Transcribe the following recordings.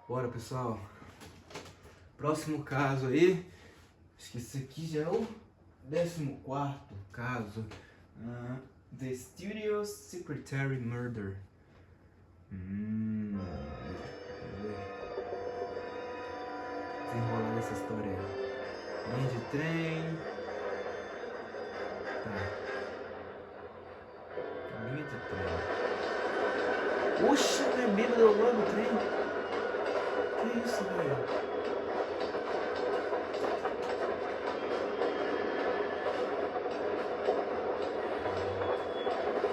Bora, pessoal. Próximo caso aí. Acho que esse aqui já é o 14º caso. The Studio Secretary Murder. Desenrolar dessa história aí. Linha de trem. Tá. Linha de trem. Oxe, não é bêbado ao lado do trem? Que isso, velho?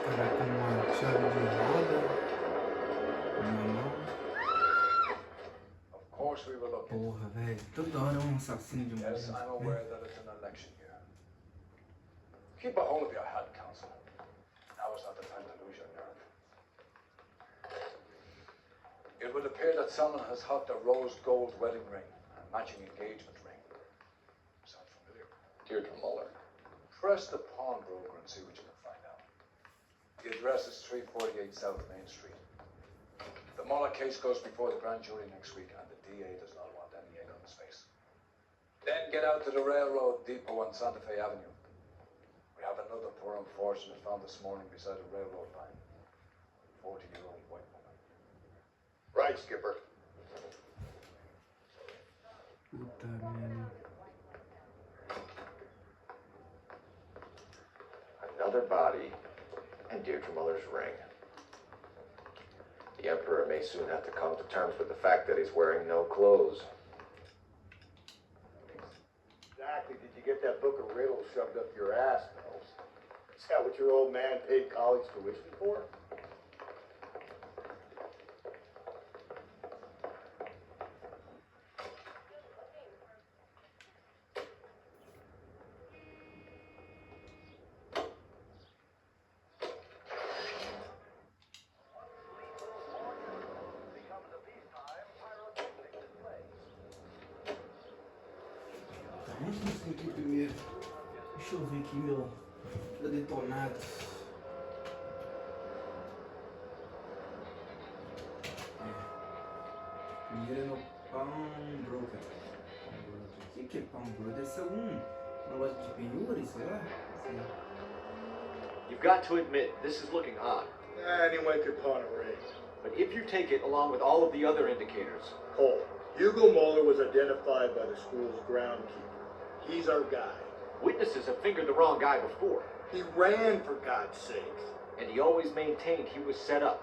Cara, com uma chave de roda. Uma mão. Porra, velho. Toda hora é um assassino de mulher. Yes, I'm aware that it's an election year. Keep a hold of your head, Council. Now is not the time to lose your nerve. It would appear that someone has hooked a rose gold wedding ring and matching engagement ring. Sound familiar? Deirdre Muller. Press the pawnbroker and see what you can find out. The address is 348 South Main Street. The Muller case goes before the grand jury next week, and the DA does not want any egg on his face. Then get out to the railroad depot on Santa Fe Avenue. We have another poor unfortunate found this morning beside a railroad line. 40-year-old white woman. Right, Skipper. Puta merda. Another body and Deirdre Muller's ring. The Emperor may soon have to come to terms with the fact that he's wearing no clothes. Exactly. Did you get that book of riddles shoved up your ass, Nels? Is that what your old man paid college tuition for? Vamos isso aqui primeiro. Deixa eu ver aqui meu detonado. Primeiro é no pawnbroker. O que é pawnbroker? Deve ser uma loja de penhores, sei lá? Sei. You've got to admit, this is looking odd. Anyone could pawn a ring. But if you take it along with all of the other indicators, Cole, Hugo Muller was identified by the school's groundkeeper. He's our guy. witnesses have fingered the wrong guy before. He ran, for God's sakes. And he always maintained he was set up.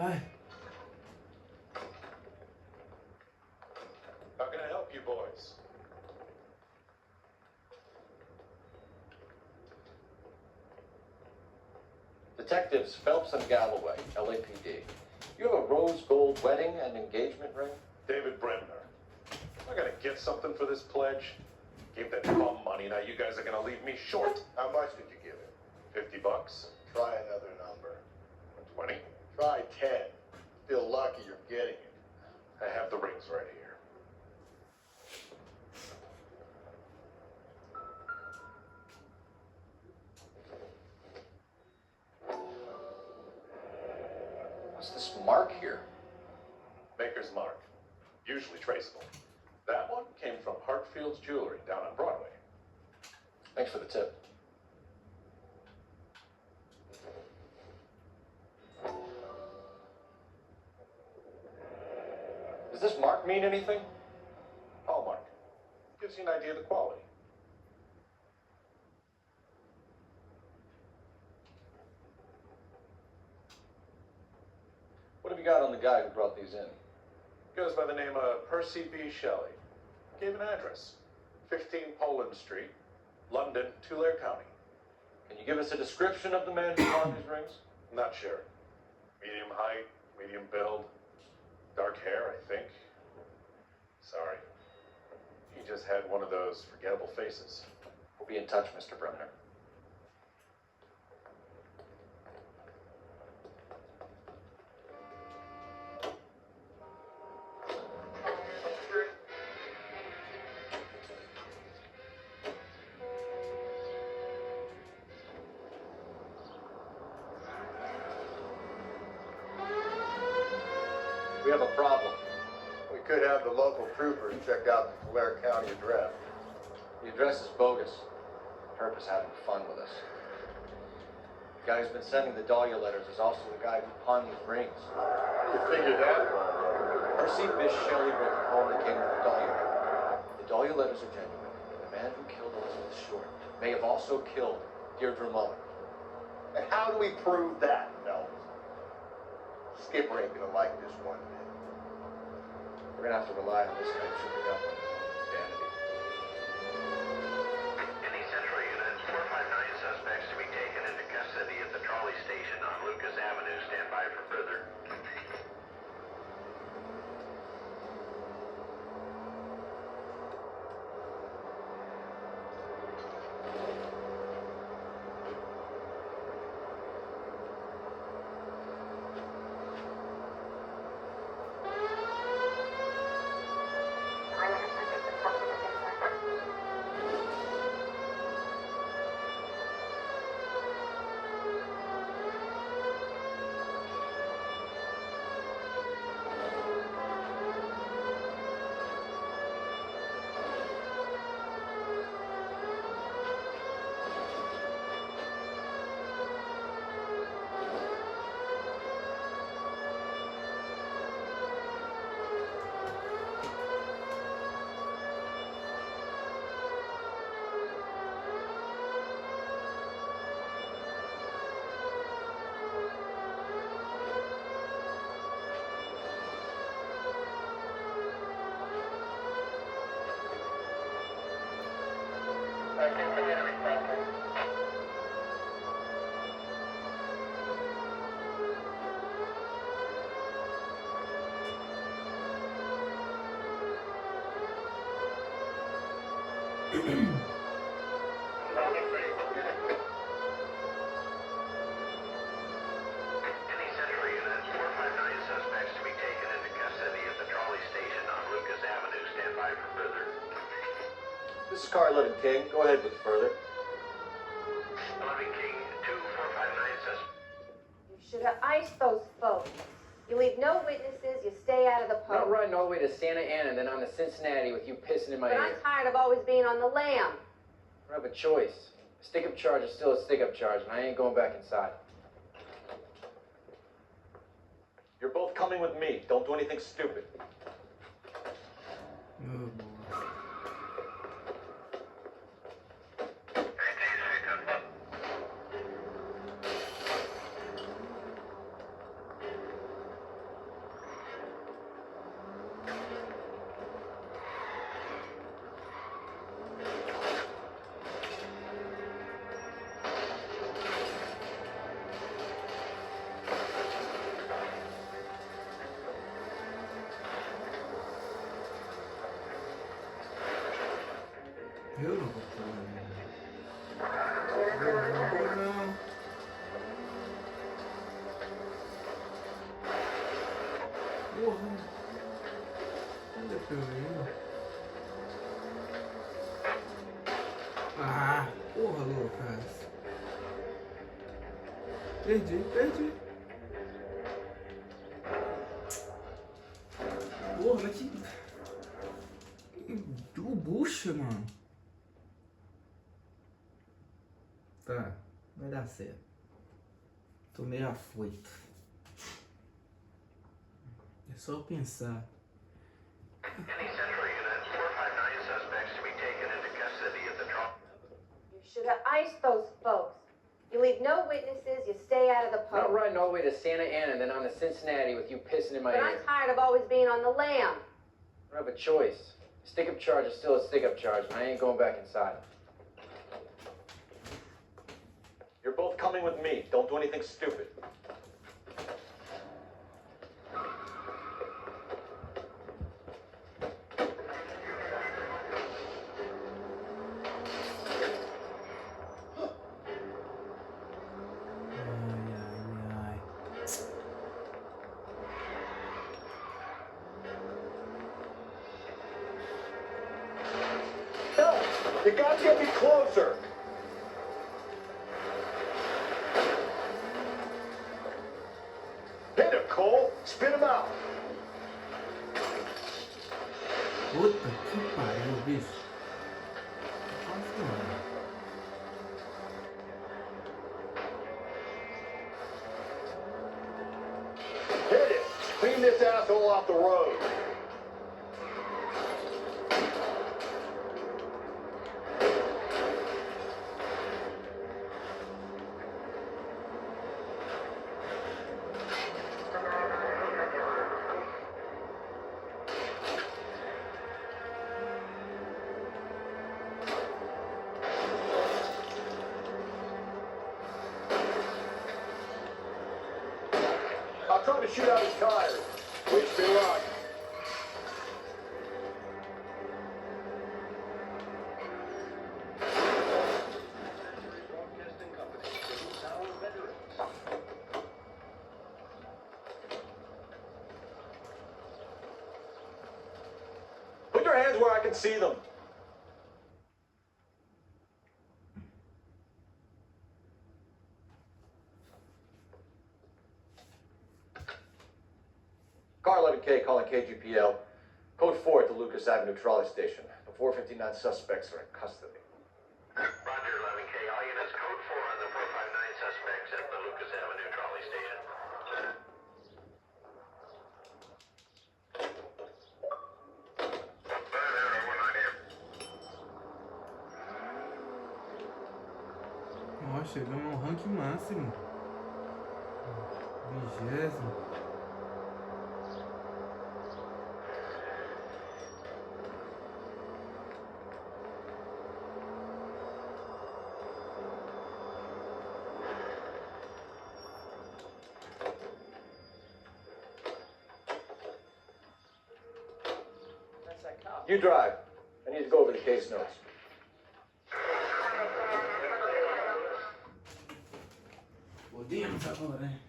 Ai. How can I help you boys? Detectives Phelps and Galloway, LAPD. You have a rose gold wedding and engagement ring? David Bremner. I gotta get something for this pledge. Gave that bum money, now you guys are gonna leave me short. How much did you give him? $50. Try another number. 20. Try 10. Still lucky you're getting it. I have the rings right here. What's this mark here? Maker's mark. Usually traceable. That one came from Hartfield's Jewelry down on Broadway. Thanks for the tip. Does this mark mean anything? Hallmark. Gives you an idea of the quality. What have you got on the guy who brought these in? Goes by the name of Percy B. Shelley. Gave an address. 15 Poland Street, London, Tulare County. Can you give us a description of the man who pawned these rings? Not sure. Medium height, medium build, dark hair, I think. had one of those forgettable faces. We'll be in touch, Mr. Bremner. We have a problem. We could have the local troopers check out the Tulare County address. The address is bogus. Herb is having fun with us. The guy who's been sending the Dahlia letters is also the guy who pawned these rings. You figured that? Percy Bysshe Shelley wrote the poem that came with the Dahlia ring. The Dahlia letters are genuine. The man who killed Elizabeth Short may have also killed Deirdre Muller. And how do we prove that, Phelps? Skipper ain't gonna like this one bit. We're gonna have to rely on this guy tripping up on his own vanity. Any Central units, 459 suspects to be taken into custody at the trolley station on Lucas Avenue. Stand by for further. Any Central units, 459 suspects to be taken into custody at the trolley station on Lucas Avenue. Stand by for further. This is Car 11 King. Go ahead with further. 11 King, 2459 suspects. You should have iced those folks. You leave no witnesses, you stay out of the I'm not pub. riding all the way to Santa Ana and then on to Cincinnati with you pissing in my But ear. I'm tired of always being on the lam. I don't have a choice. A stick-up charge is still a stick-up charge, and I ain't going back inside. You're both coming with me. Don't do anything stupid. Oh, boy. Eu não vou não. Porra. Onde é que eu ia? Ah, porra, Lucas. Perdi. Porra, mas que bucha, mano. Tá, vai dar certo. Tô meio afoito. É só pensar. Any Central units, 459 suspects to be taken into custody at the trolley. You should have iced those folks. You leave no witnesses, you stay out of the I'm not pub. riding all the way to Santa Ana and then on to Cincinnati with you pissing in my But ear. I'm tired of always being on the lam. I don't have a choice. A stick-up charge is still a stick-up charge, and I ain't going back inside. You're both coming with me. Don't do anything stupid. You gotta get me closer. Hit him, Cole. Spin him out. Puta que pariu, bicho. Nossa, mano. Hit it. Clean this asshole off the road. I'll try to shoot out his tires. Wish me luck. Broadcasting Company. Now veterans. Put your hands where I can see them. Car 11K calling KGPL. Code 4 at the Lucas Avenue trolley station. The 459 suspects are in custody. Roger, 11K. All units, code 4 on the 459 suspects at the Lucas Avenue trolley station. Ó, chegamos ao rank máximo. 20º. You drive. I need to go over the case notes. Podemos agora, hein?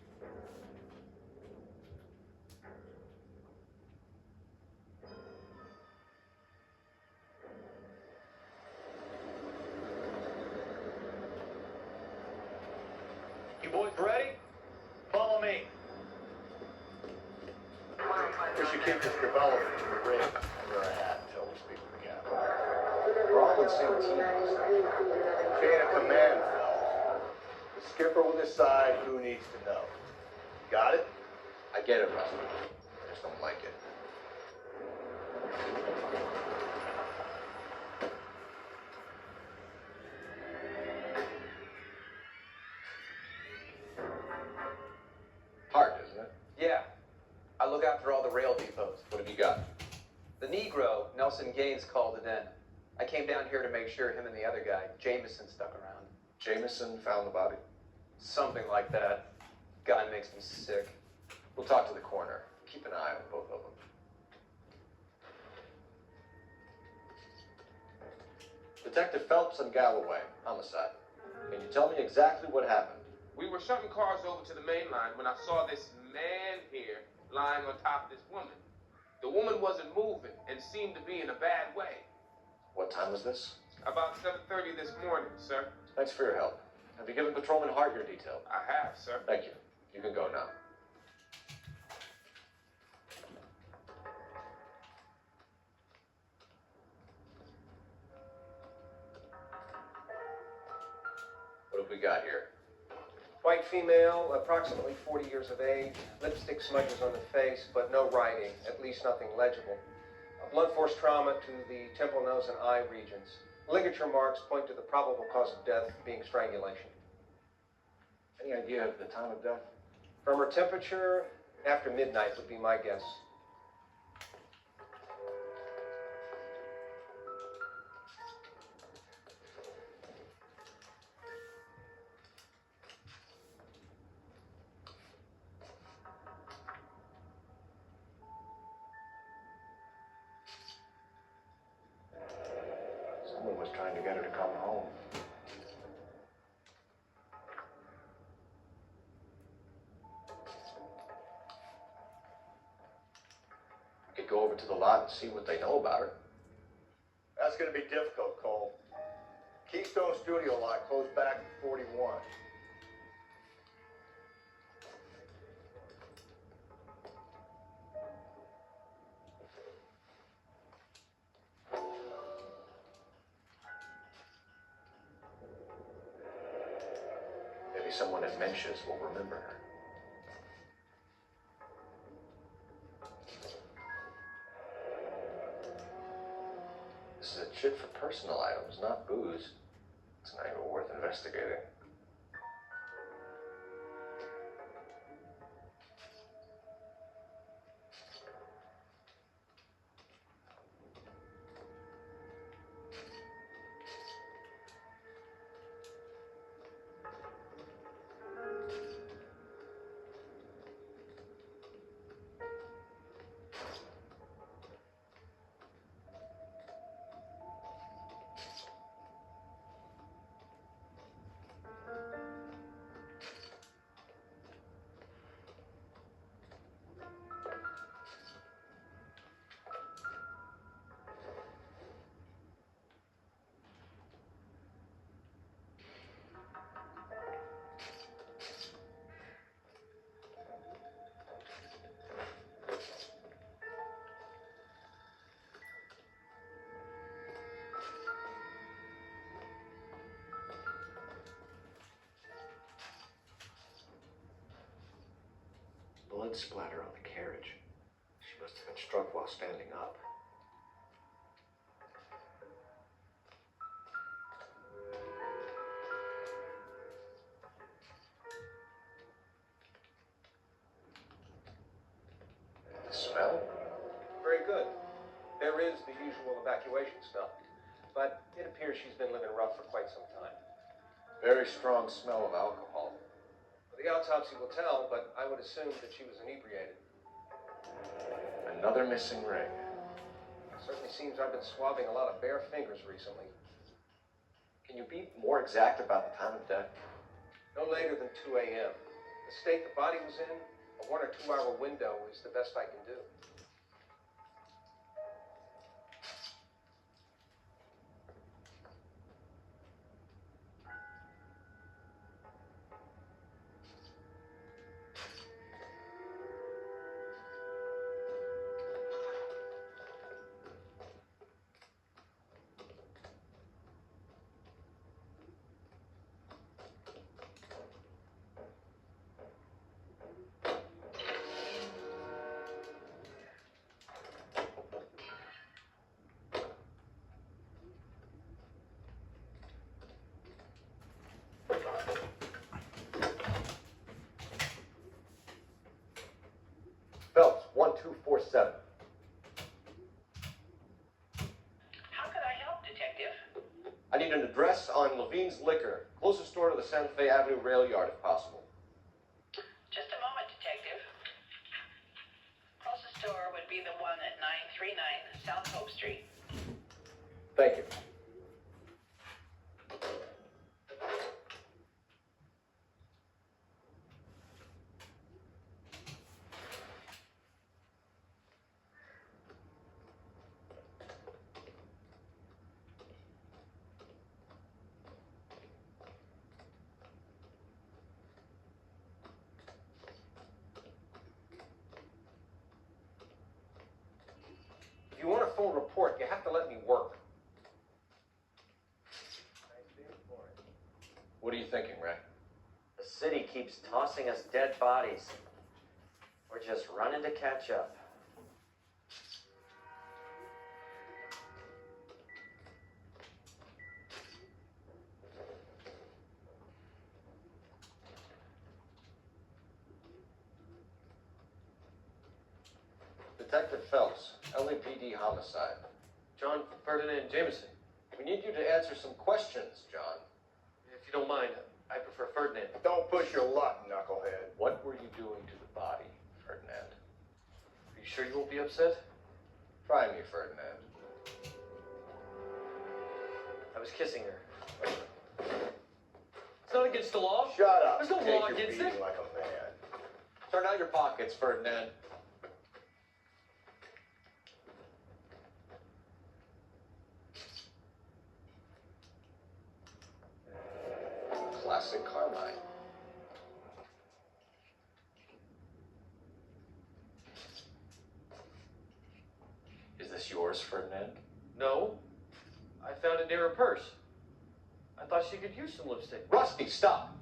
You boys ready? Follow me. We should keep this development to the ring under our hat until we speak with the captain. We're all on the same team. Chain of command, fellas. The skipper will decide who needs to know. Got it? I get it, Rusty. I just don't like it. Parte, isn't it? Yeah. I look after all the rail depots. What have you got? The Negro, Nelson Gaines, called it in. I came down here to make sure him and the other guy, Jameson, stuck around. Jameson found the body. Something like that. Guy makes me sick. We'll talk to the coroner. Keep an eye on both of them. Detective Phelps and Galloway, homicide. Can you tell me exactly what happened? We were shutting cars over to the main line when I saw this man here lying on top of this woman. The woman wasn't moving and seemed to be in a bad way. What time was this? About 7:30 this morning, sir. Thanks for your help. Have you given Patrolman Hart your detail? I have, sir. Thank you. You can go now. What have we got here? White female, approximately 40 years of age, lipstick smudges on the face, but no writing, at least nothing legible. A blunt force trauma to the temple, nose, and eye regions. Ligature marks point to the probable cause of death being strangulation. Any idea of the time of death? From her temperature, after midnight would be my guess. Someone was trying to get her to come home. We could go over to the lot and see what they know about her. That's gonna be difficult, Cole. Keystone Studio lot closed back in 41. Maybe someone at Mensch's will remember her. This is a chit for personal items, not booze. It's not even worth investigating. Blood splatter on the carriage. She must have been struck while standing up. The smell? Very good. There is the usual evacuation stuff, but it appears she's been living rough for quite some time. Very strong smell of alcohol. The autopsy will tell, but I would assume that she was inebriated. Another missing ring. Certainly seems I've been swabbing a lot of bare fingers recently. Can you be more exact about the time of death? No later than 2 a.m. The state the body was in, a 1 or 2 hour window is the best I can do. Phelps, 1247. How could I help, Detective? I need an address on Levine's Liquor. Closest store to the Santa Fe Avenue rail yard, if possible. Just a moment, Detective. Closest store would be the one at 939 South Hope Street. Thank you. If you want a full report, you have to let me work. What are you thinking, Ray? The city keeps tossing us dead bodies. We're just running to catch up. Detective Phelps, LAPD homicide. John Ferdinand Jameson. We need you to answer some questions, John. If you don't mind, I prefer Ferdinand. Don't push your luck, knucklehead. What were you doing to the body, Ferdinand? Are you sure you won't be upset? Try me, Ferdinand. I was kissing her. It's not against the law. Shut up. There's no Take law your against beating it. like a man. Turn out your pockets, Ferdinand. this yours, Ferdinand? No. I found it near her purse. I thought she could use some lipstick. Rusty, stop!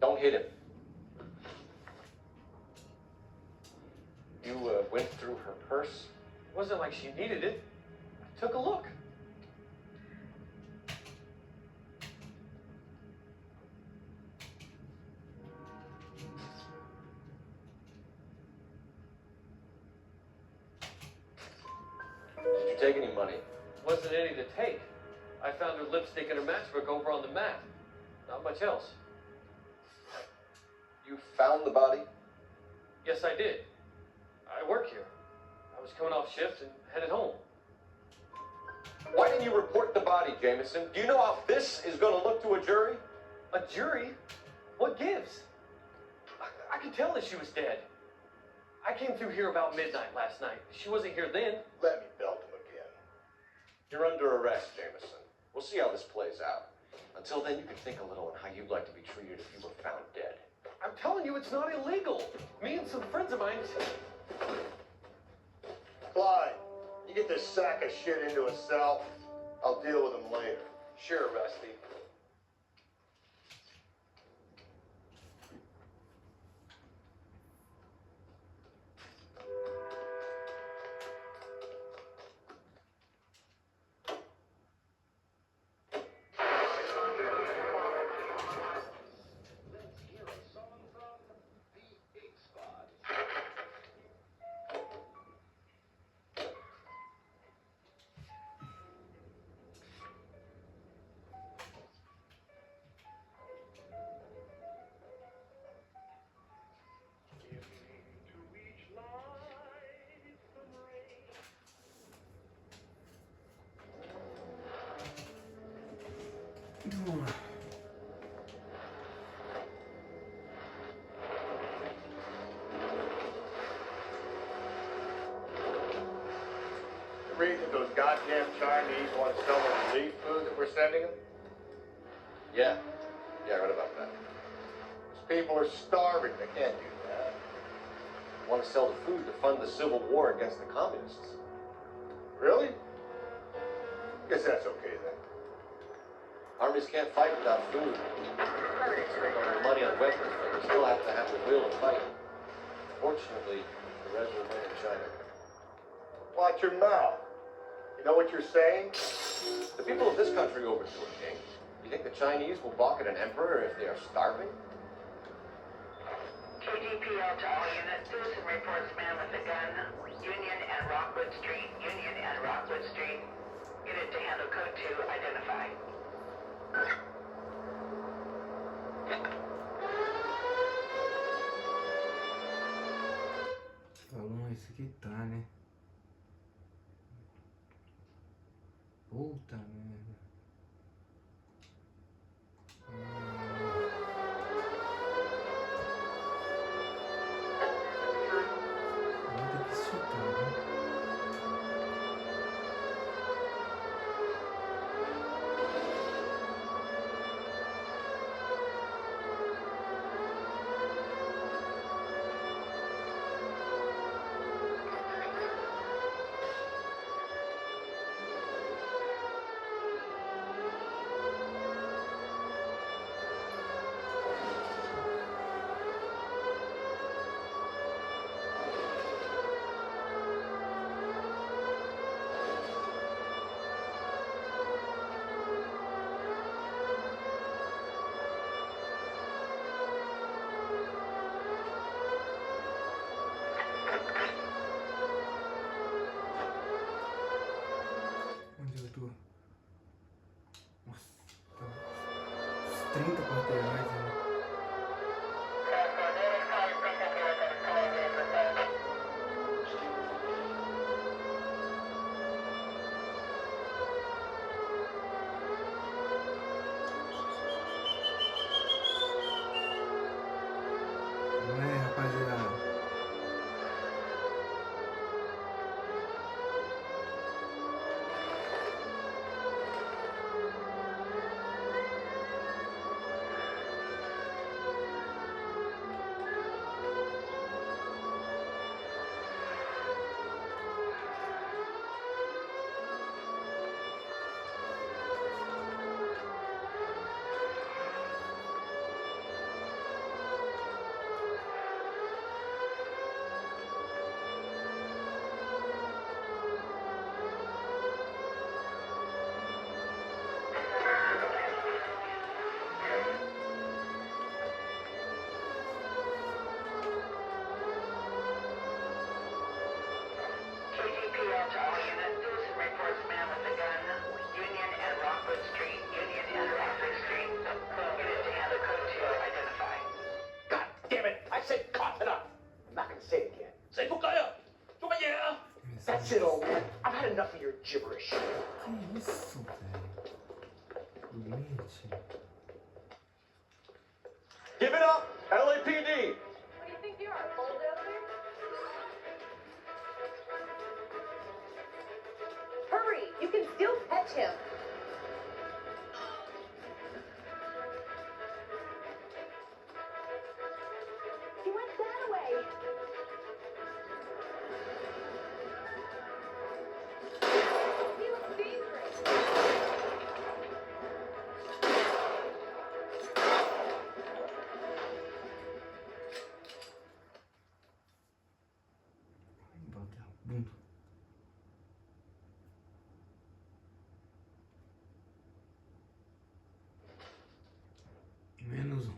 Don't hit him. You went through her purse? It wasn't like she needed it. I took a look. Did you take any money? Wasn't any to take. I found her lipstick and her matchbook over on the mat. Not much else. You found the body? Yes, I did. I work here. I was coming off shift and headed home. Why didn't you report the body, Jameson? Do you know how this is going to look to a jury? A jury? What gives? I could tell that she was dead. I came through here about midnight last night. She wasn't here then. Let me belt him again. You're under arrest, Jameson. We'll see how this plays out. Until then, you can think a little on how you'd like to be treated if you were found dead. I'm telling you, it's not illegal. Me and some friends of mine... Clyde, you get this sack of shit into a cell. I'll deal with him later. Sure, Rusty. You read that those goddamn Chinese want to sell the relief food that we're sending them? Yeah. Yeah, I read about that. These people are starving. They can't do that. Want to sell the food to fund the civil war against the communists. Really? Guess that's okay then. Armies can't fight without food. Spend all their money on weapons, but they still have to have the will to fight. Fortunately, the rest remain in China. Watch your mouth. You know what you're saying? The people of this country overthrew a king. You think the Chinese will balk at an emperor if they are starving? KGPL to all units. Citizen reports man with a gun. Union and Rockwood Street. Union and Rockwood Street. Unit to handle code 2. Identify. Falou, isso aqui tá, né? Puta merda. Vou ter que chutar, né? Onde eu tô? Nossa, tá uns 30 quarteirões, né? Não é, rapaziada? That's it, old man. I've had enough of your gibberish. Que isso, velho? Doente. Give it up, LAPD. What do you think you are, a bulldozer? Hurry! You can still catch him. He went that way. He looks dangerous. Bota a bunda. Menos um.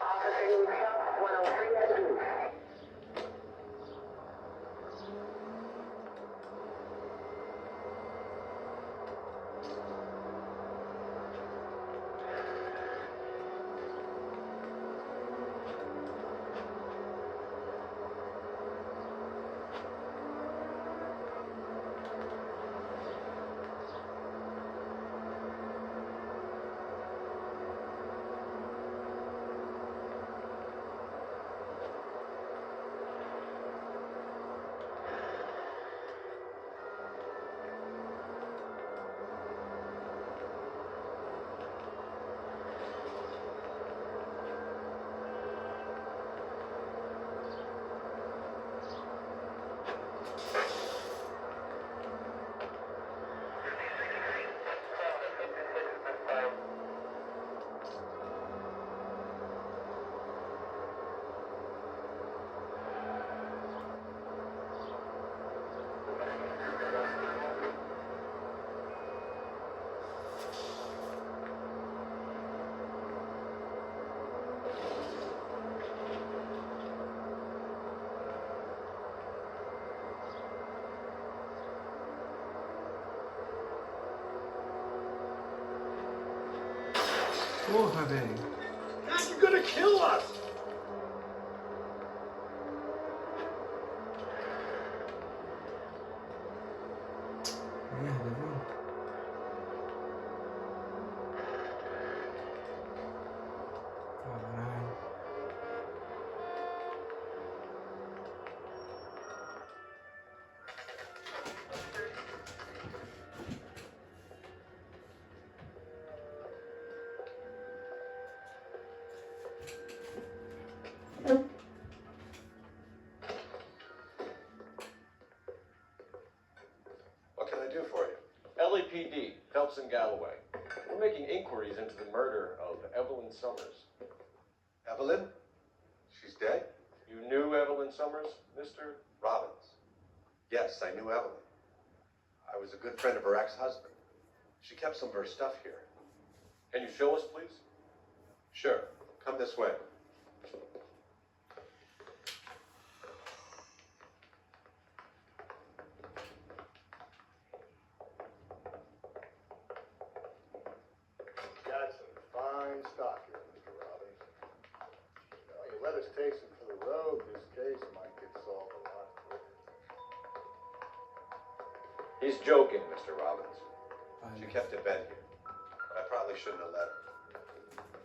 Officer Lucia, 103 at the booth. Porra, velho. God, you're gonna kill us. Merda, viu? Caralho. What can I do for you? LAPD, Phelps and Galloway. We're making inquiries into the murder of Evelyn Summers. Evelyn? She's dead? You knew Evelyn Summers, Mr. Robbins? Yes, I knew Evelyn. I was a good friend of her ex-husband. She kept some of her stuff here. Can you show us, please? Sure. Come this way. Got some fine stock here, Mr. Robbins. Well, you let us take some for the road, this case might get solved a lot quicker. He's joking, Mr. Robbins. She kept a bed here. But I probably shouldn't have let her.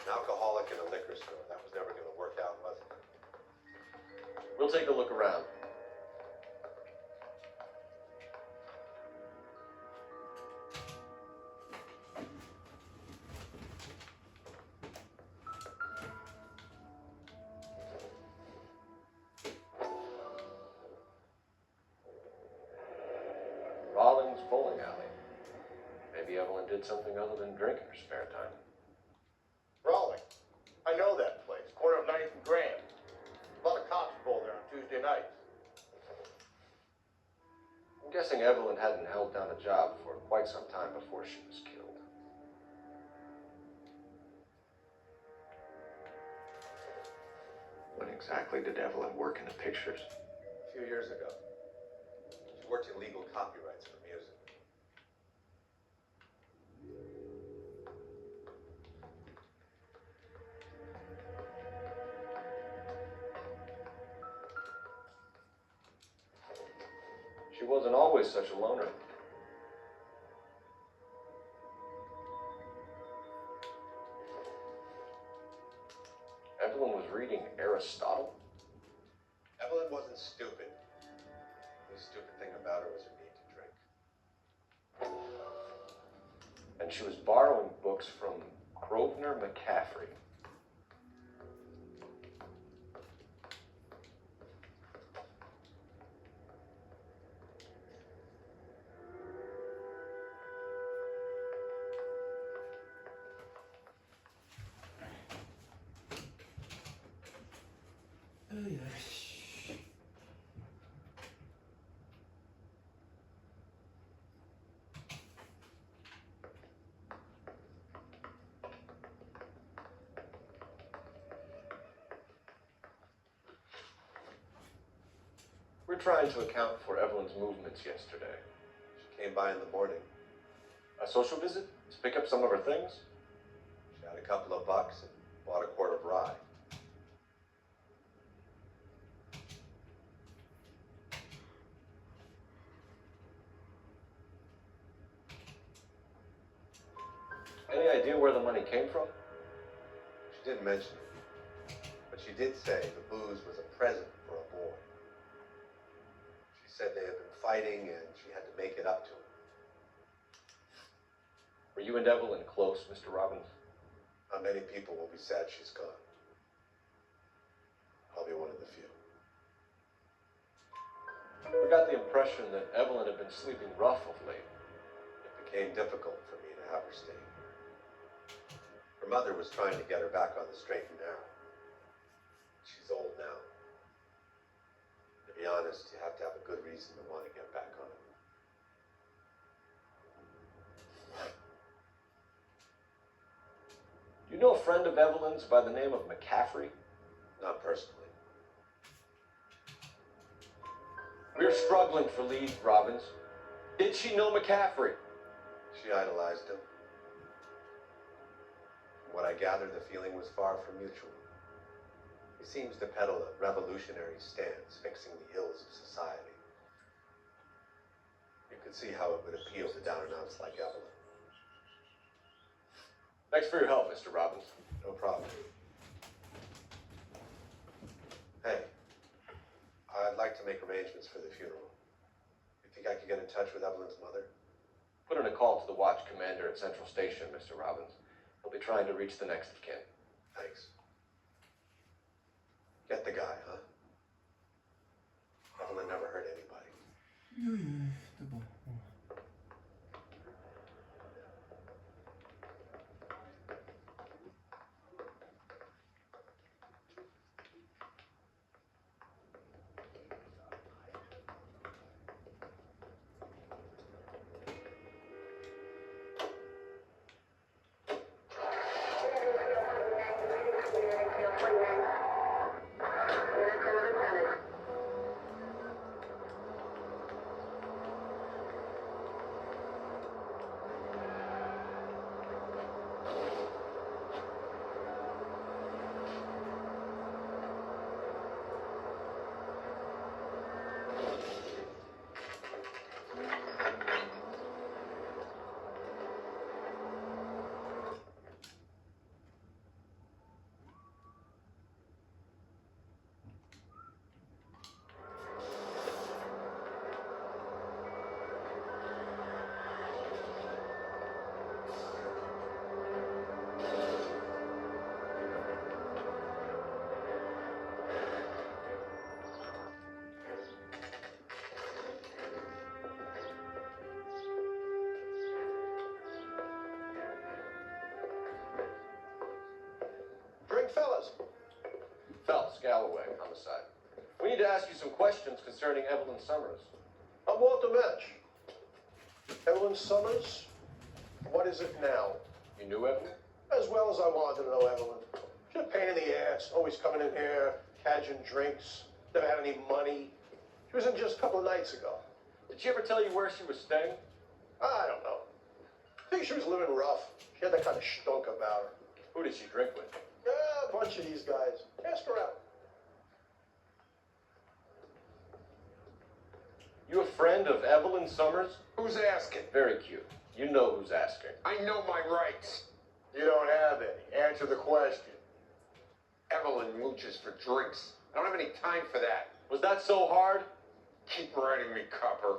An alcoholic in a liquor store. That was never going to work out, was it? We'll take a look around. Rollins Bowling Alley. Maybe Evelyn did something other than drink in her spare time. Raleigh. I know that place. Corner of 9th and Grand. A lot of cops bowl there on Tuesday nights. I'm guessing Evelyn hadn't held down a job for quite some time before she was killed. When exactly did Evelyn work in the pictures? A few years ago. She worked in legal copyrights for music. She wasn't always such a loner. Evelyn was reading Aristotle. Evelyn wasn't stupid. The stupid thing about her was her need to drink. And she was borrowing books from Grosvenor McCaffrey. Ai, ai. We're trying to account for Evelyn's movements yesterday. She came by in the morning. A social visit? To pick up some of her things? She had a couple of bucks and bought a quart of rye. Any idea where the money came from? She didn't mention it, but she did say the booze was a present for a boy. She said they had been fighting and she had to make it up to him. Were you and Evelyn close, Mr. Robbins? Not many people will be sad she's gone. I'll be one of the few. We got the impression that Evelyn had been sleeping rough of late. It became difficult for me to have her stay here. Her mother was trying to get her back on the straight and narrow. She's old now. To be honest, you have to have a good reason to want to get back on it. You know a friend of Evelyn's by the name of McCaffrey? Not personally. We're struggling for leads, Robbins. Did she know McCaffrey? She idolized him. From what I gather, the feeling was far from mutual. He seems to peddle a revolutionary stance, fixing the ills of society. You could see how it would appeal to down-and-outs like Evelyn. Thanks for your help, Mr. Robbins. No problem. Hey, I'd like to make arrangements for the funeral. You think I could get in touch with Evelyn's mother? Put in a call to the watch commander at Central Station, Mr. Robbins. He'll be trying to reach the next of kin. Thanks. Get the guy, huh? Evelyn never hurt anybody. Tá bom. Drink, fellas. Phelps, Galloway, homicide. We need to ask you some questions concerning Evelyn Summers. I'm Walter Match. Evelyn Summers? What is it now? You knew Evelyn? As well as I wanted to know Evelyn. She's a pain in the ass, always coming in here, cadging drinks, never had any money. She was in just a couple of nights ago. Did she ever tell you where she was staying? I don't know. I think she was living rough. She had that kind of stunk about her. Who did she drink with? Yeah, a bunch of these guys. Ask her out. You a friend of Evelyn Summers? Who's asking? Very cute. You know who's asking. I know my rights. You don't have any. Answer the question. Evelyn mooches for drinks. I don't have any time for that. Was that so hard? Keep writing me, copper.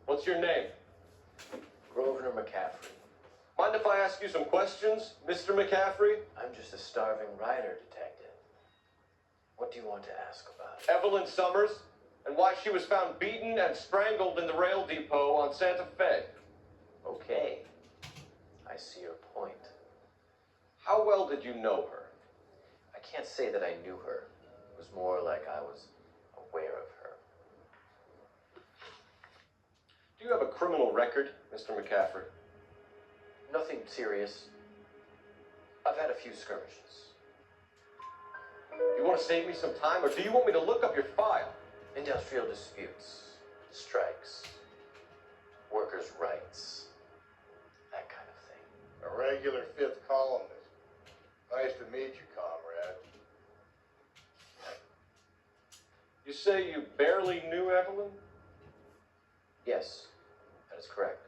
What's your name? Grosvenor McCaffrey. Mind if I ask you some questions, Mr. McCaffrey? I'm just a starving writer, detective. What do you want to ask about? Evelyn Summers, and why she was found beaten and strangled in the rail depot on Santa Fe. Okay. I see your point. How well did you know her? I can't say that I knew her. It was more like I was aware of her. Do you have a criminal record, Mr. McCaffrey? Nothing serious. I've had a few skirmishes. You want to save me some time, or do you want me to look up your file? Industrial disputes, strikes, workers' rights, that kind of thing. A regular fifth columnist. Nice to meet you, comrade. You say you barely knew Evelyn? Yes, that is correct.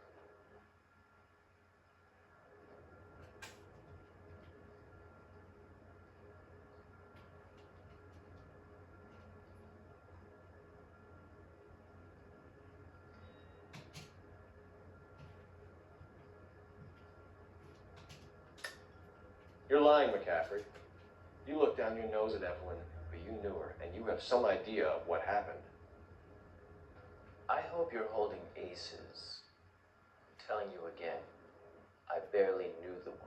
You're lying, McCaffrey. You looked down your nose at Evelyn, but you knew her, and you have some idea of what happened. I hope you're holding aces. I'm telling you again, I barely knew the woman.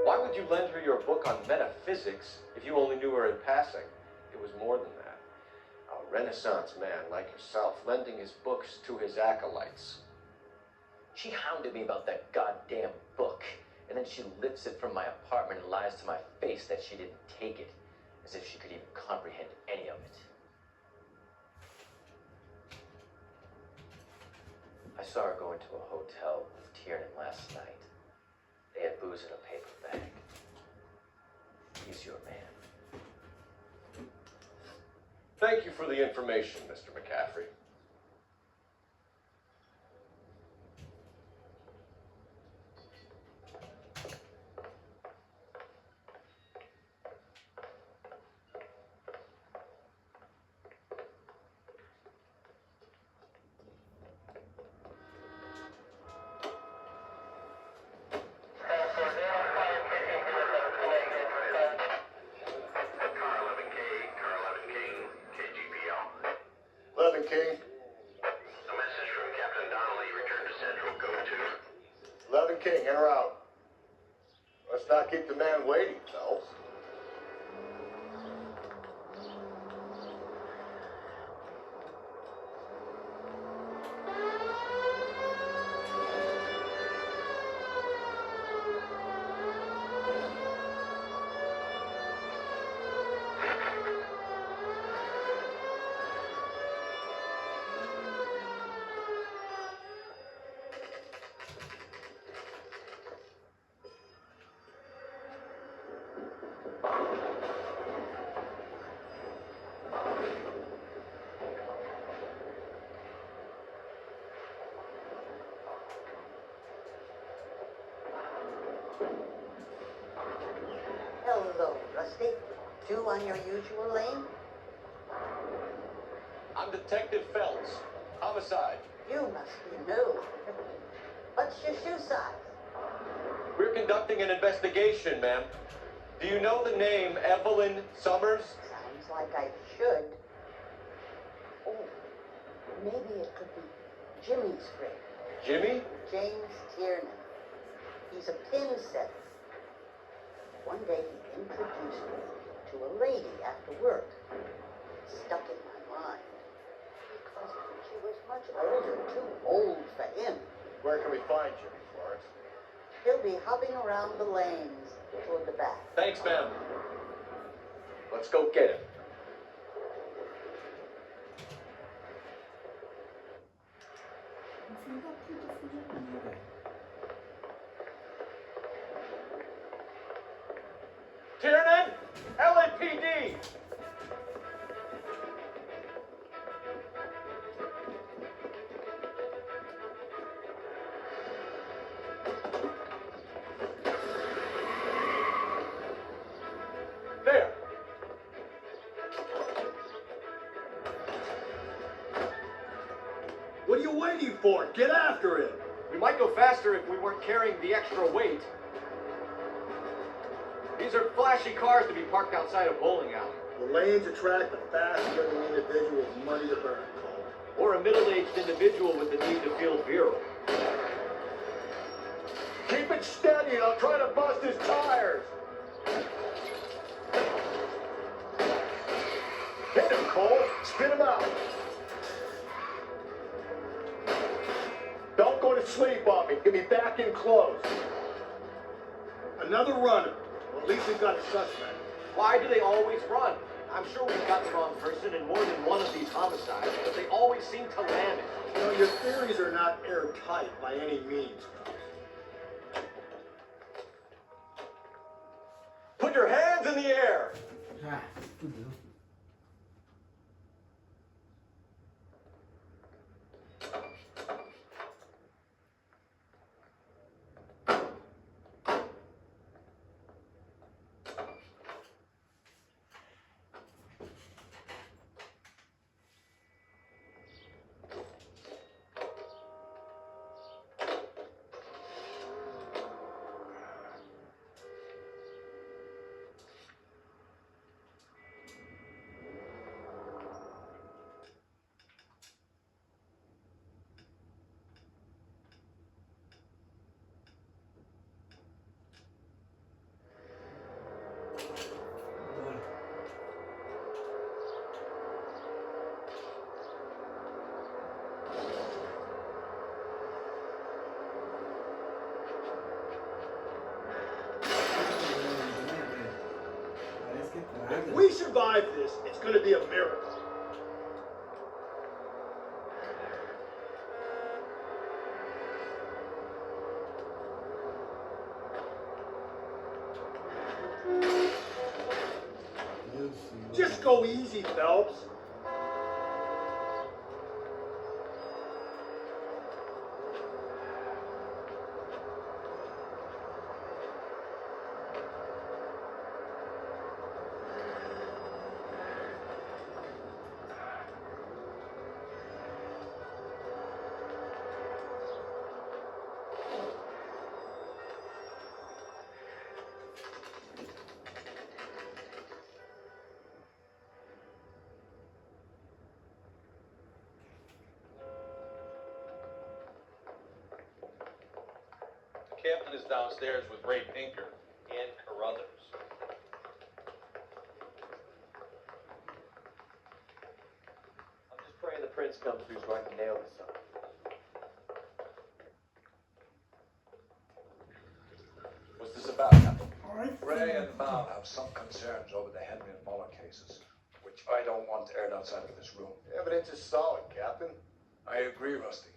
Why would you lend her your book on metaphysics if you only knew her in passing? It was more than that. A Renaissance man like yourself lending his books to his acolytes. She hounded me about that goddamn book, and then she lifts it from my apartment and lies to my face that she didn't take it, as if she could even comprehend any of it. I saw her go into a hotel with Tiernan last night. They had booze in a paper bag. He's your man. Thank you for the information, Mr. McCaffrey. King. A message from Captain Donnelly. Return to Central. Code 2. 11 King, in or out? Let's not keep the man waiting, fellas. Hello, Rusty. Two on your usual lane? I'm Detective Phelps. Homicide. You must be new. What's your shoe size? We're conducting an investigation, ma'am. Do you know the name Evelyn Summers? Sounds like I should. Oh, maybe it could be Jimmy's friend. Jimmy? James Tiernan. He's a pin setter. One day he introduced me to a lady after work. It stuck in my mind. Because she was much older, too old for him. Where can we find Jimmy, Florence? He'll be hopping around the lanes toward the back. Thanks, ma'am. Let's go get him. filho da puta fugiu com mim, velho. Tiernan, LAPD! There! What are you waiting for? Get after it! We might go faster if we weren't carrying the extra weight. These are flashy cars to be parked outside a bowling alley. The lanes attract the fast-living individual with money to burn, Cole. Or a middle-aged individual with the need to feel virile. Keep it steady and I'll try to bust his tires! Hit him, Cole! Spit him out! Don't go to sleep on me. Get me back in close. Another runner. Well, at least we've got a suspect. Why do they always run? I'm sure we've got the wrong person in more than one of these homicides, but they always seem to land it. You know, your theories are not airtight by any means, Phelps. Put your hands in the air! Ah, fudeu. If we survive this, it's going to be a miracle. Just go easy, Phelps. The captain is downstairs with Ray Pinker and Carruthers. I'm just praying the prince comes through so I can nail this up. What's this about, Captain? Ray and Mal have some concerns over the Henry and Muller cases, which I don't want aired outside of this room. The evidence is solid, Captain. I agree, Rusty.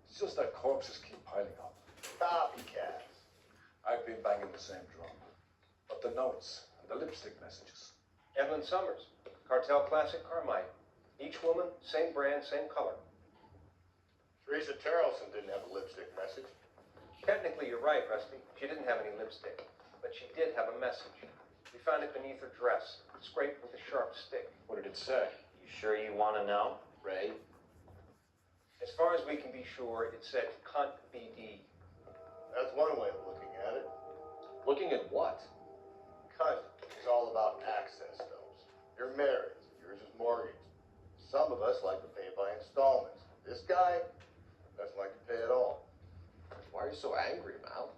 It's just that corpses keep piling up. Copycats. I've been banging the same drum. But the notes and the lipstick messages. Evelyn Summers, Cartel Classic Carmine. Each woman, same brand, same color. Teresa Tarrelson didn't have a lipstick message. Technically, you're right, Rusty. She didn't have any lipstick, but she did have a message. We found it beneath her dress, scraped with a sharp stick. What did it say? You sure you want to know? Ray? As far as we can be sure, it said Cunt BD. That's one way of looking at it. Looking at what? Cunt is all about access, Phelps. You're married. Yours is mortgaged. Some of us like to pay by installments. This guy doesn't like to pay at all. Why are you so angry, Mal?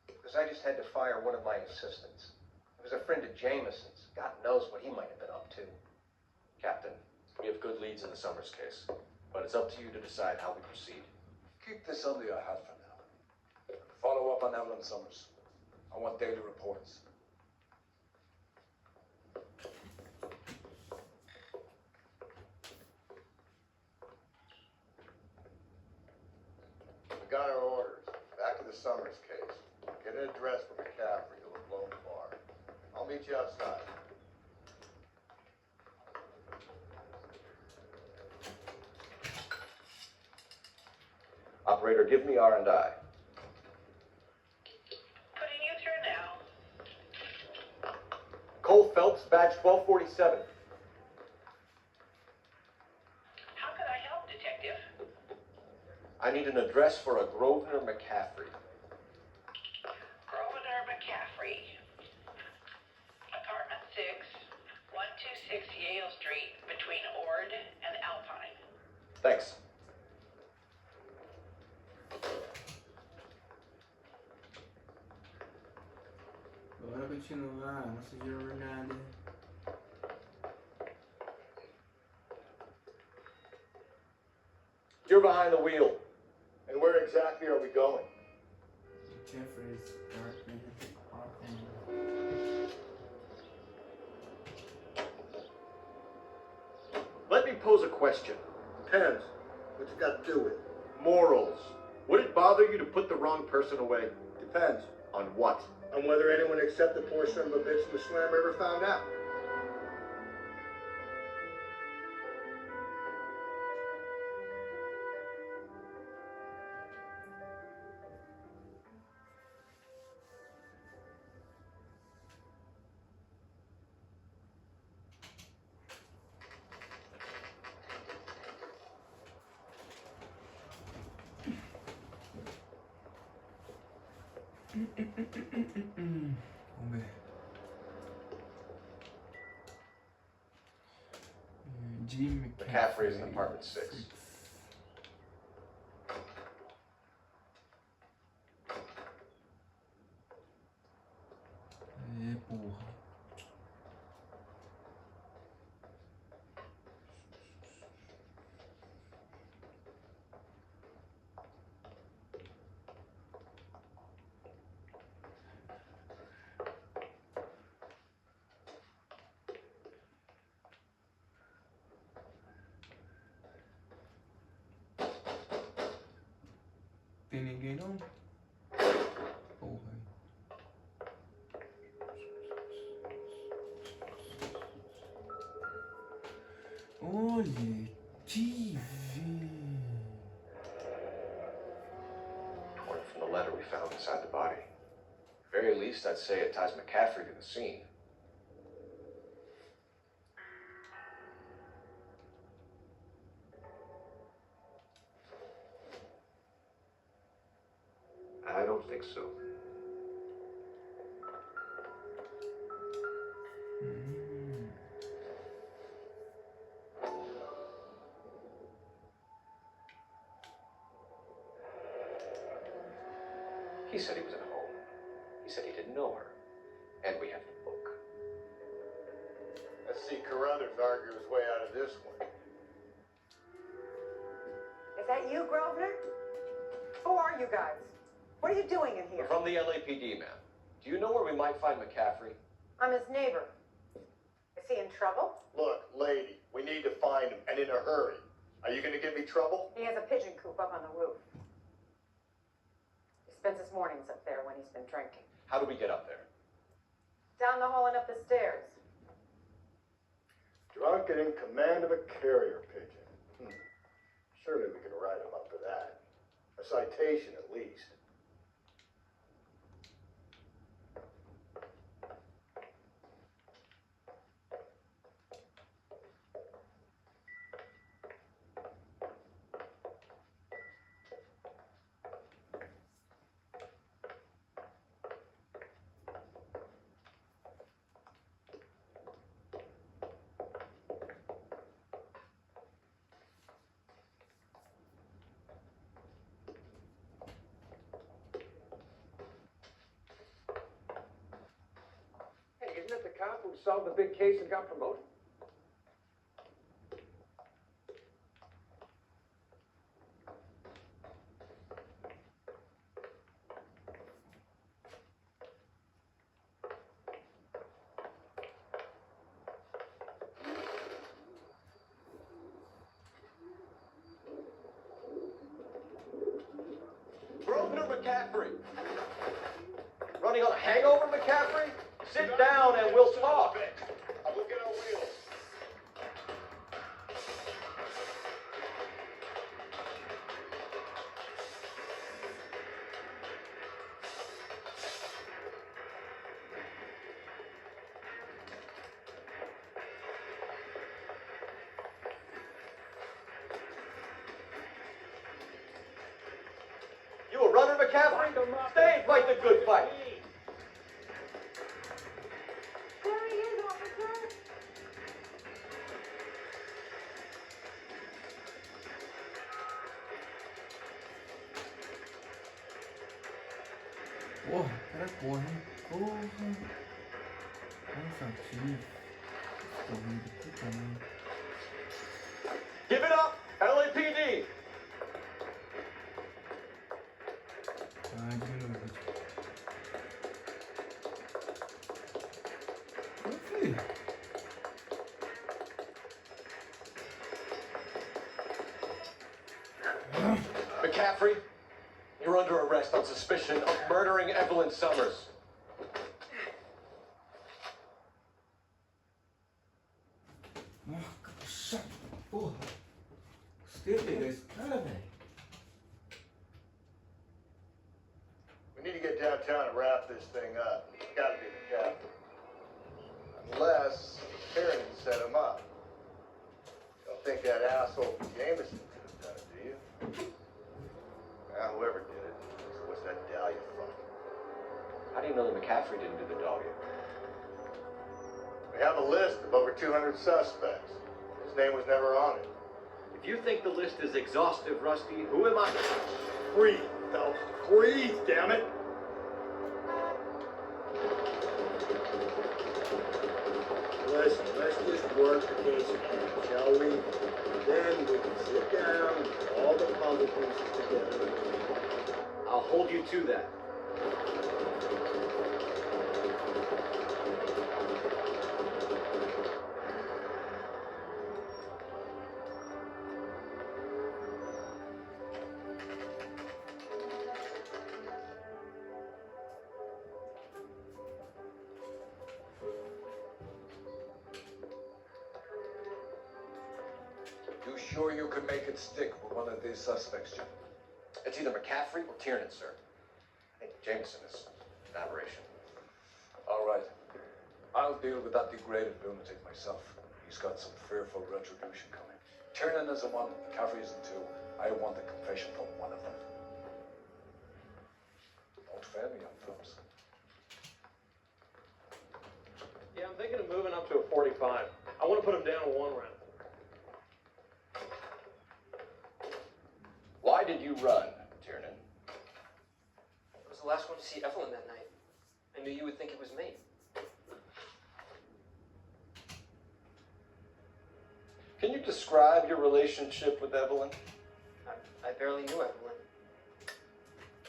Because I just had to fire one of my assistants. He was a friend of Jameson's. God knows what he might have been up to. Captain, we have good leads in the Summers case, but it's up to you to decide how we proceed. Keep this under your hat for now. Follow up on Evelyn Summers. I want daily reports. meet you outside. Operator, give me R&I. Putting you through now. Cole Phelps, badge 1247. How can I help, Detective? I need an address for a Grosvenor McCaffrey. Grosvenor McCaffrey. Apartment 6, 126 Yale Street, between Ord and Alpine. Thanks. Bora continuar nossa jornada. You're behind the wheel. And where exactly are we going? Jeffrey's apartment. Let me pose a question. Depends. What's it got to do with it? Morals. Would it bother you to put the wrong person away? Depends. On what? On whether anyone except the poor son of a bitch in the slammer ever found out. Vamos ver. Jim McCaffrey is in apartment 6. Porra. Tem ninguém não? Porra. Olha, TV. Torn from the letter we found inside the body. At the very least, I'd say it ties McCaffrey to the scene. I don't think so. He said he was at home. He said he didn't know her. And we have the book. Let's see Carruthers argue his way out of this one. Is that you, Grosvenor? Who are you guys? What are you doing in here? We're from the LAPD, ma'am. Do you know where we might find McCaffrey? I'm his neighbor. Is he in trouble? Look, lady, we need to find him, and in a hurry. Are you going to give me trouble? He has a pigeon coop up on the roof. He spends his mornings up there when he's been drinking. How do we get up there? Down the hall and up the stairs. Drunk and in command of a carrier pigeon. Surely we could write him up for that. A citation, at least. Isn't it the cop who solved the big case and got promoted? Grosvenor McCaffrey. Running on a hangover, McCaffrey? Sit down and we'll talk. I'll go get our wheels. You a runner, McCaffrey? Stay and fight the good fight. There he is, officer. Porra, o cara corre, hein? Porra. Cansativo. Corrida, puta merda. Give it up, LAPD. Ah, diminui o vídeo. Enfim. McCaffrey, you're under arrest on suspicion of murdering Evelyn Summers. Nossa, chato, porra. Gostei de pegar esse cara, velho. We need to get downtown and wrap this thing up. It's gotta be the captain. Unless Karen set him up. You don't think that asshole from Jameson could have done it, do you? Well, whoever did it. So what's that Dahlia from? How do you know that McCaffrey didn't do the dogging? We have a list of over 200 suspects. His name was never on it. If you think the list is exhaustive, Rusty, who am I? Breathe, Phelps. Breathe, damn it! Listen, let's just work the case at hand, shall we? Then we can sit down, put all the puzzle pieces together. I'll hold you to that. You sure you can make it stick with one of these suspects, Jim? It's either McCaffrey or Tiernan, sir. I think Jameson is an aberration. All right. I'll deal with that degraded lunatic myself. He's got some fearful retribution coming. Tiernan isn't one, McCaffrey isn't two. I want a confession from one of them. Don't fail me, young Phelps. Yeah, I'm thinking of moving up to a 45. I want to put him down to 1 round. Why did you run, Tiernan? I was the last one to see Evelyn that night. I knew you would think it was me. Can you describe your relationship with Evelyn? I barely knew Evelyn.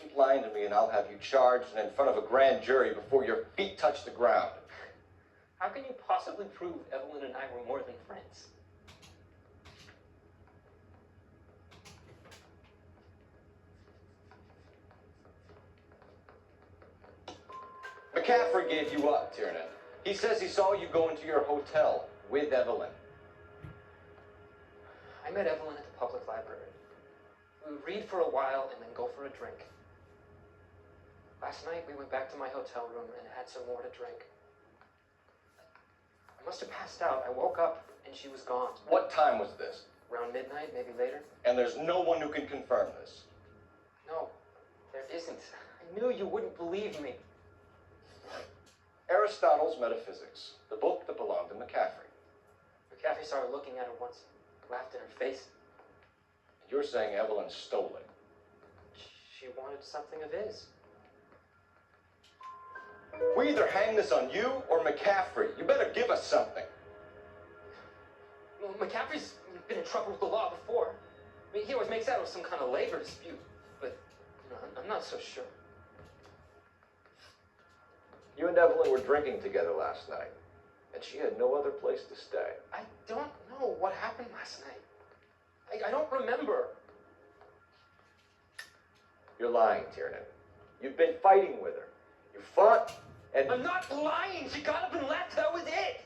Keep lying to me and I'll have you charged and in front of a grand jury before your feet touch the ground. How can you possibly prove Evelyn and I were more than friends? McCaffrey gave you up, Tiernan. He says he saw you go into your hotel with Evelyn. I met Evelyn at the public library. We would read for a while and then go for a drink. Last night we went back to my hotel room and had some more to drink. I must have passed out. I woke up and she was gone. What time was this? Around midnight, maybe later. And there's no one who can confirm this. No, there isn't. I knew you wouldn't believe me. Aristotle's Metaphysics, the book that belonged to McCaffrey. McCaffrey saw her looking at her once, laughed in her face. You're saying Evelyn stole it. She wanted something of his. We either hang this on you or McCaffrey. You better give us something. Well, McCaffrey's been in trouble with the law before. I mean, he always makes out it was some kind of labor dispute, but I'm not so sure. You and Evelyn were drinking together last night, and she had no other place to stay. I don't know what happened last night. I don't remember. You're lying, Tiernan. You've been fighting with her. You fought, And I'm not lying! She got up and left, that was it!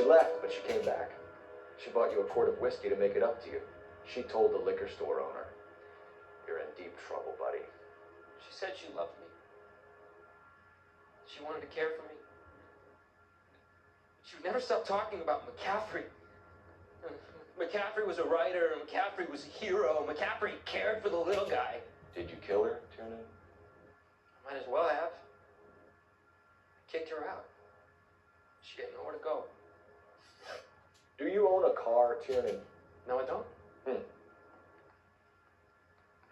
she left, but she came back. She bought you a quart of whiskey to make it up to you. She told the liquor store owner. You're in deep trouble, buddy. She said she loved me. She wanted to care for me. She would never stop talking about McCaffrey. McCaffrey was a writer, McCaffrey was a hero, McCaffrey cared for the little guy. Did you kill her, Tiernan? Might as well have. Kicked her out. She had nowhere to go. Do you own a car, Tiernan? No, I don't.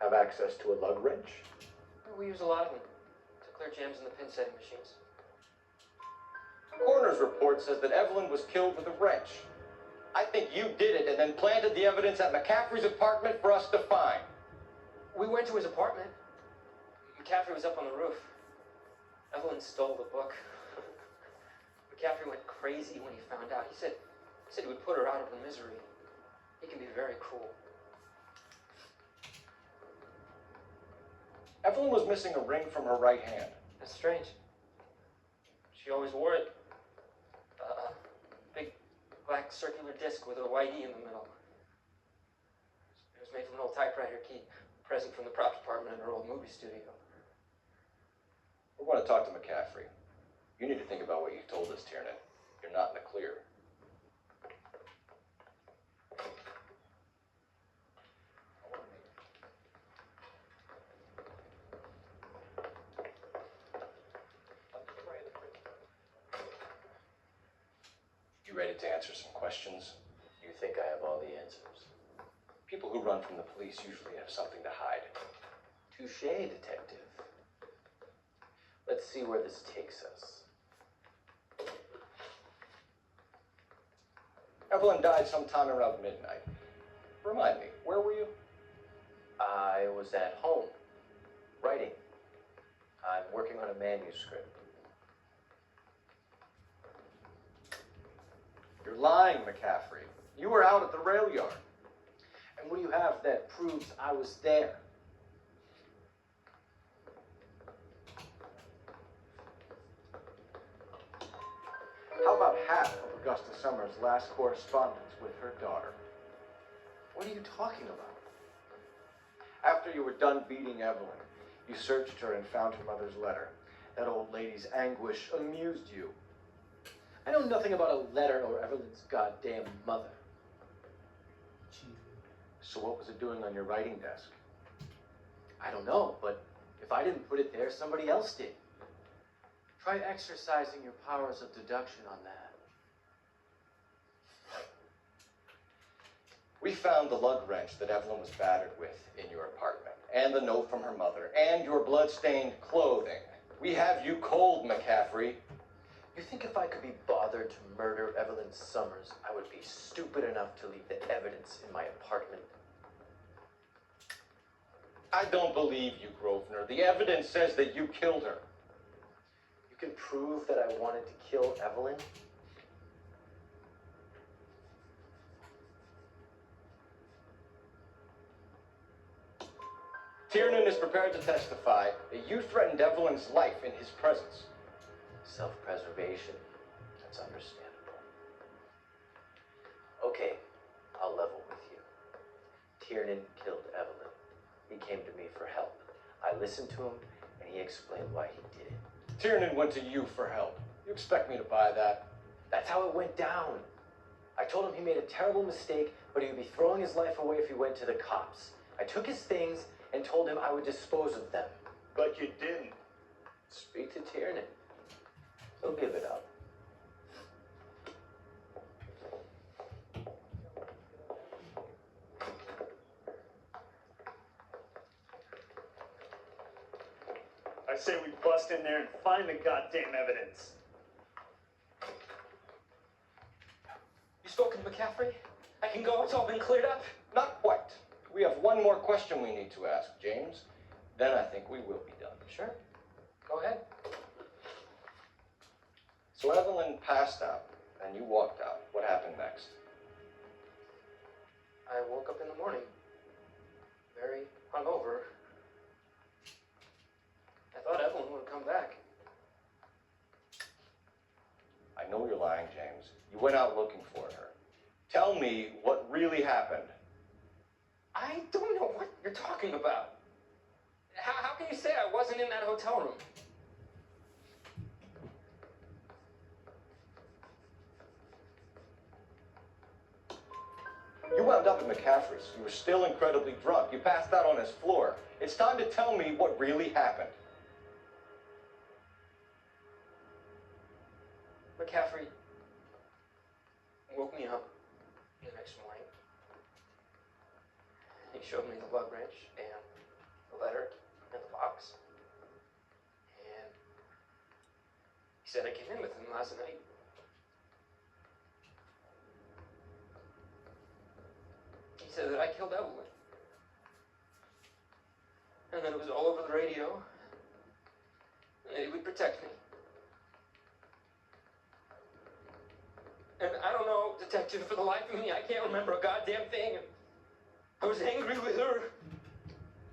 Have access to a lug wrench? We use a lot of them to clear jams in the pin setting machines. The coroner's report says that Evelyn was killed with a wrench. I think you did it and then planted the evidence at McCaffrey's apartment for us to find. We went to his apartment. McCaffrey was up on the roof. Evelyn stole the book. McCaffrey went crazy when he found out. He said he would put her out of her misery. He can be very cruel. Evelyn was missing a ring from her right hand. That's strange. She always wore it. Big black circular disc with a white E in the middle. It was made from an old typewriter key, a present from the props department in her old movie studio. We're going to talk to McCaffrey. You need to think about what you've told us, Tiernan. You're not in the clear. You ready to answer some questions? You think I have all the answers? People who run from the police usually have something to hide. Touché, detective. Let's see where this takes us. Evelyn died sometime around midnight. Remind me, where were you? I was at home, writing. I'm working on a manuscript. You're lying, McCaffrey. You were out at the rail yard. And what do you have that proves I was there? How about half of Augusta Summers' last correspondence with her daughter? What are you talking about? After you were done beating Evelyn, you searched her and found her mother's letter. That old lady's anguish amused you. I know nothing about a letter or Evelyn's goddamn mother. So what was it doing on your writing desk? I don't know, but if I didn't put it there, somebody else did. Try exercising your powers of deduction on that. We found the lug wrench that Evelyn was battered with in your apartment, and the note from her mother, and your blood-stained clothing. We have you cold, McCaffrey. You think if I could be bothered to murder Evelyn Summers, I would be stupid enough to leave the evidence in my apartment? I don't believe you, Grosvenor. The evidence says that you killed her. You can prove that I wanted to kill Evelyn? Tiernan is prepared to testify that you threatened Evelyn's life in his presence. Self-preservation. That's understandable. Okay, I'll level with you. Tiernan killed Evelyn. He came to me for help. I listened to him, and he explained why he did it. Tiernan went to you for help. You expect me to buy that? That's how it went down. I told him he made a terrible mistake, but he would be throwing his life away if he went to the cops. I took his things and told him I would dispose of them. But you didn't. Speak to Tiernan. He'll give it up. I say we bust in there and find the goddamn evidence. You spoken to McCaffrey? I can go, it's all been cleared up? Not quite. We have one more question we need to ask, James. Then I think we will be done. Sure. Go ahead. So Evelyn passed out, and you walked out. What happened next? I woke up in the morning. very hungover. I thought Evelyn would come back. I know you're lying, James. You went out looking for her. Tell me what really happened. I don't know what you're talking about. How can you say I wasn't in that hotel room? You wound up at McCaffrey's. You were still incredibly drunk. You passed out on his floor. It's time to tell me what really happened. McCaffrey woke me up the next morning. He showed me the lug wrench and the letter and the box. And he said I came in with him last night. He said that I killed Evelyn. And that it was all over the radio. And that he would protect me. And I don't know, detective, for the life of me, I can't remember a goddamn thing. I was angry with her.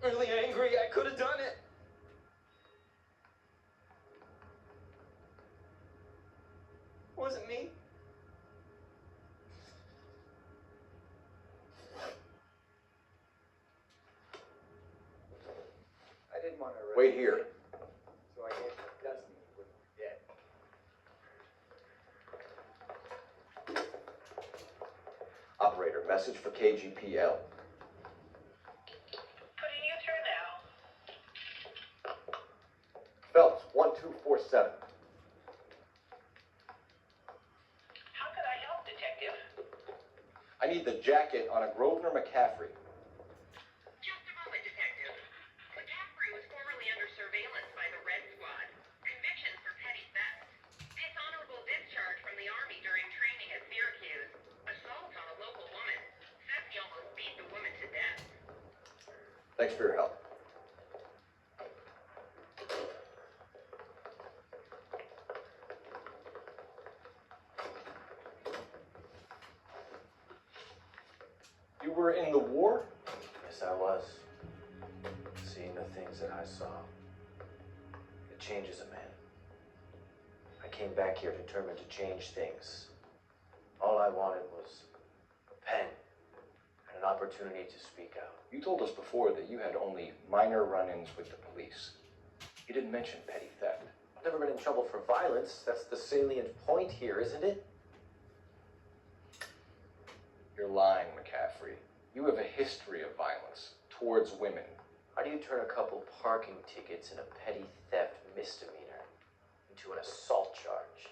Really angry. I could have done it. It wasn't me. I didn't want to arrest Wait here. so I gave her a dozen when we were dead. Operator, message for KGPL. Putting you through now. Phelps, 1247. How could I help, Detective? I need the jacket on a Grosvenor McCaffrey. Just a moment, Detective. McCaffrey was formerly under surveillance by the Red Squad. Convictions for petty theft. Dishonorable discharge from the Army during training at Syracuse. Assault on a local woman. Says he almost beat the woman to death. Thanks for your help. You were in the war? Yes, I was. Seeing the things that I saw. It changes a man. I came back here determined to change things. All I wanted was a pen and an opportunity to speak out. You told us before that you had only minor run-ins with the police. You didn't mention petty theft. I've never been in trouble for violence. That's the salient point here, isn't it? You're lying, McCaffrey. You have a history of violence towards women. How do you turn a couple parking tickets and a petty theft misdemeanor into an assault charge?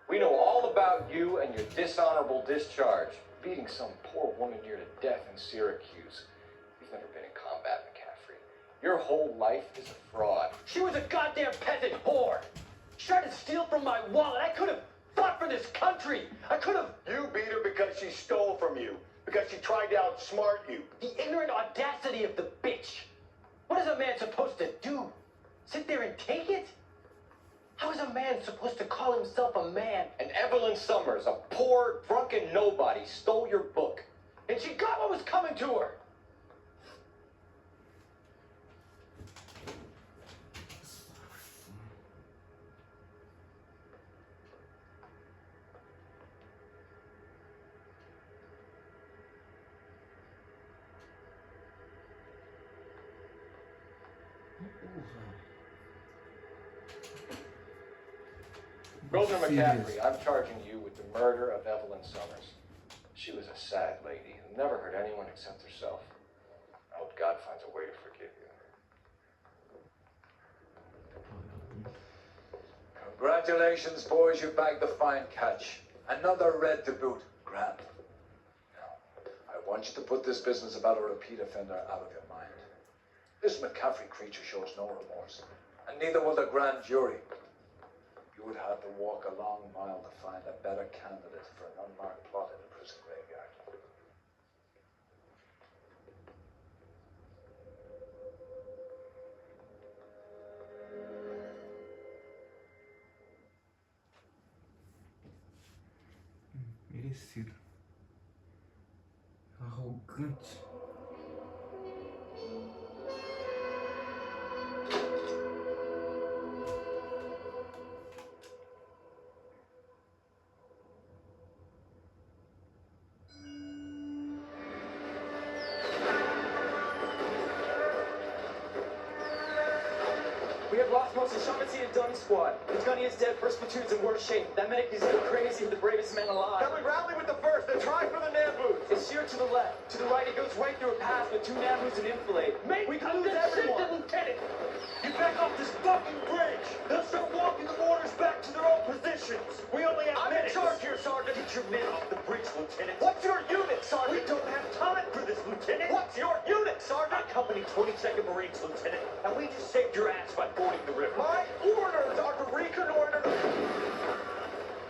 We know all about you and your dishonorable discharge. Beating some poor woman near to death in Syracuse. You've never been in combat, McCaffrey. Your whole life is a fraud. She was a goddamn peasant whore. She tried to steal from my wallet. I could have fought for this country. I could have. You beat her because she stole from you. Because she tried to outsmart you. The ignorant audacity of the bitch. What is a man supposed to do? Sit there and take it? How is a man supposed to call himself a man? And Evelyn Summers, a poor, drunken nobody, stole your book. And she got what was coming to her. Grosvenor McCaffrey, I'm charging you with the murder of Evelyn Summers. She was a sad lady who never hurt anyone except herself. I hope God finds a way to forgive you. Congratulations, boys, you bagged the fine catch. Another red to boot. Grand. Now, I want you to put this business about a repeat offender out of your mind. This McCaffrey creature shows no remorse, and neither will the grand jury. You would have to walk a long mile to find a better candidate for an unmarked plot in a prison graveyard. parecido. Arrogante. We have lost most of Shaughnessy and Dunn's squad. The Gunny is dead, first platoon's in worse shape. That medic is crazy, the bravest man alive. Then we rally with the first and try for the Nambus. It's sheer to the left. To the right, it goes right through a pass with 2 Nambus and enfilade. Mate, we can lose everyone. Lieutenant! You back off this fucking bridge! They'll start walking the mortars back to their own positions! We only have I'm minutes! in charge here, Sergeant! Get your men off the bridge, Lieutenant! What's your unit, Sergeant? We don't have time for this, Lieutenant! What's your unit, Sergeant? Company 22nd Marines, Lieutenant, and we just saved your ass by fording the river. My orders are to reconnoiter.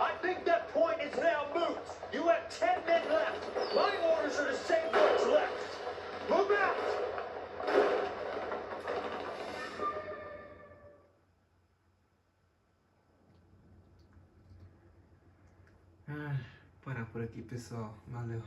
I think that point is now moot. You have 10 men left. My orders are to save what's left. Move out! Parar por aqui, pessoal. Valeu.